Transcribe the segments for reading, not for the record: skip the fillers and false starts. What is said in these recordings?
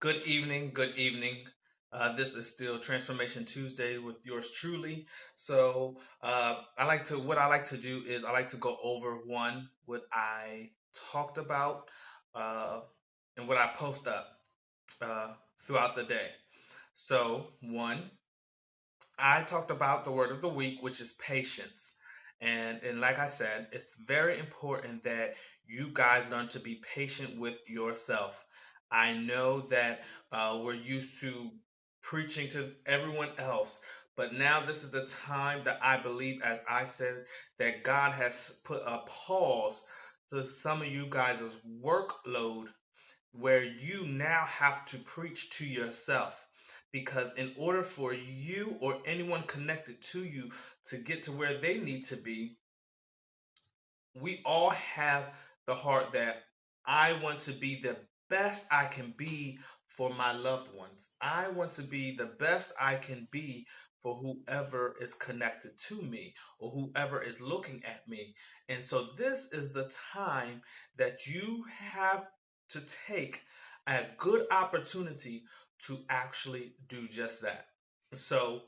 Good evening. Good evening. This is still Transformation Tuesday with yours truly. What I like to do is I like to go over what I talked about, uh, and what I post up uh, throughout the day. I talked about the word of the week, which is patience. And like I said, it's very important that you guys learn to be patient with yourself. I know that we're used to preaching to everyone else, but now this is the time that I believe, as I said, that God has put a pause to some of you guys' workload where you now have to preach to yourself. Because in order for you or anyone connected to you to get to where they need to be, we all have the heart that I want to be the best I can be for my loved ones. I want to be the best I can be for whoever is connected to me or whoever is looking at me. And so this is the time that you have to take a good opportunity to actually do just that. So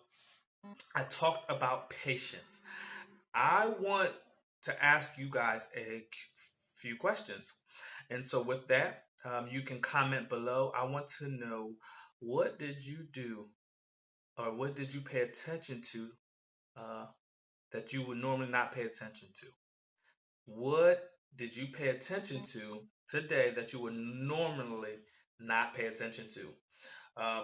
I talked about patience. I want to ask you guys a few questions. And so, with that, you can comment below. I want to know, what did you do or what did you pay attention to uh, that you would normally not pay attention to? What did you pay attention to today that you would normally not pay attention to?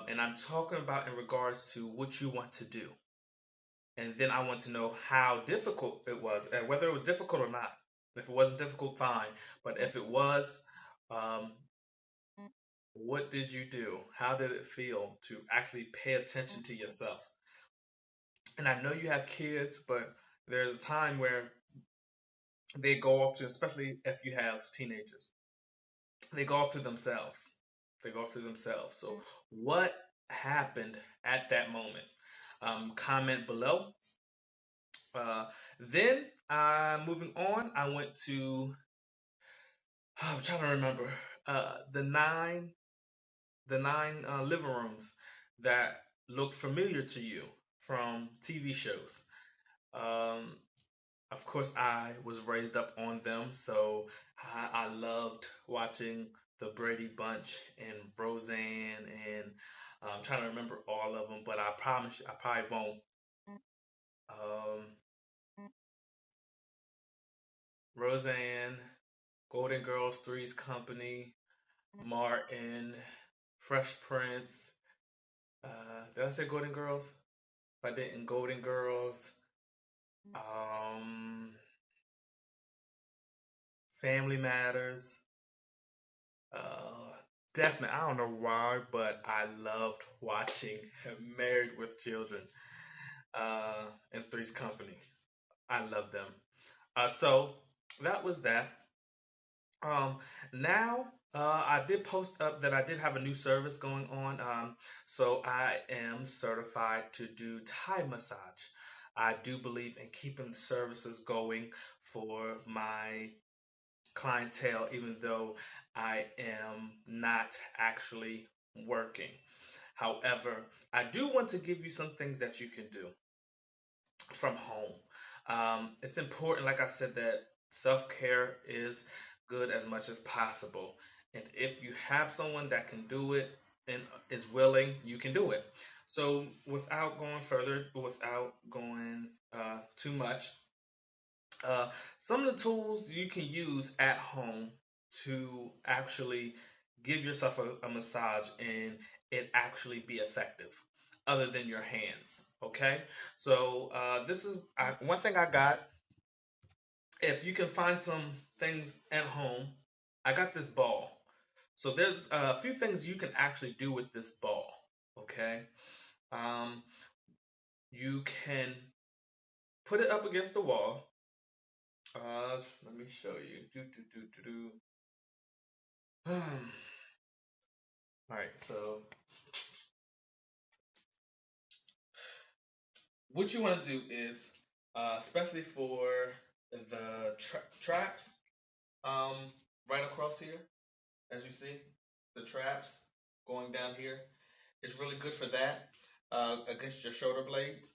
And I'm talking about in regards to what you want to do. And then I want to know how difficult it was, and whether it was difficult or not. If it wasn't difficult, fine. But if it was, um, what did you do? How did it feel to actually pay attention to yourself? And I know you have kids, but there's a time where they go off to, especially if you have teenagers, they go off to themselves. They go off to themselves. So, what happened at that moment? Comment below. Uh, then, moving on, I went to, I'm trying to remember, the nine living rooms that looked familiar to you from TV shows. Um, of course, I was raised up on them, so I loved watching the Brady Bunch and Roseanne, and I'm trying to remember all of them, but I promise you, I probably won't. Um, Roseanne, Golden Girls, Three's Company, Martin, Fresh Prince. Did I say Golden Girls? If I didn't, Golden Girls. Um, Family Matters. Uh, Definitely. I don't know why, but I loved watching Married with Children and Three's Company. I love them. So that was that. Um, Now, I did post up that I did have a new service going on. So I am certified to do Thai massage. I do believe in keeping the services going for my clientele, even though I am not actually working. However, I do want to give you some things that you can do from home. It's important, like I said, that self care is good as much as possible. And if you have someone that can do it and is willing, you can do it. So, without going too much, some of the tools you can use at home to actually give yourself a massage and it actually be effective other than your hands. Okay, so this is one thing I got. If you can find some things at home, I got this ball. So there's a few things you can actually do with this ball. Okay, um, you can put it up against the wall. Let me show you. All right, so what you want to do is, especially for the traps, um, right across here, as you see, the traps. going down here. It's really good for that against your shoulder blades.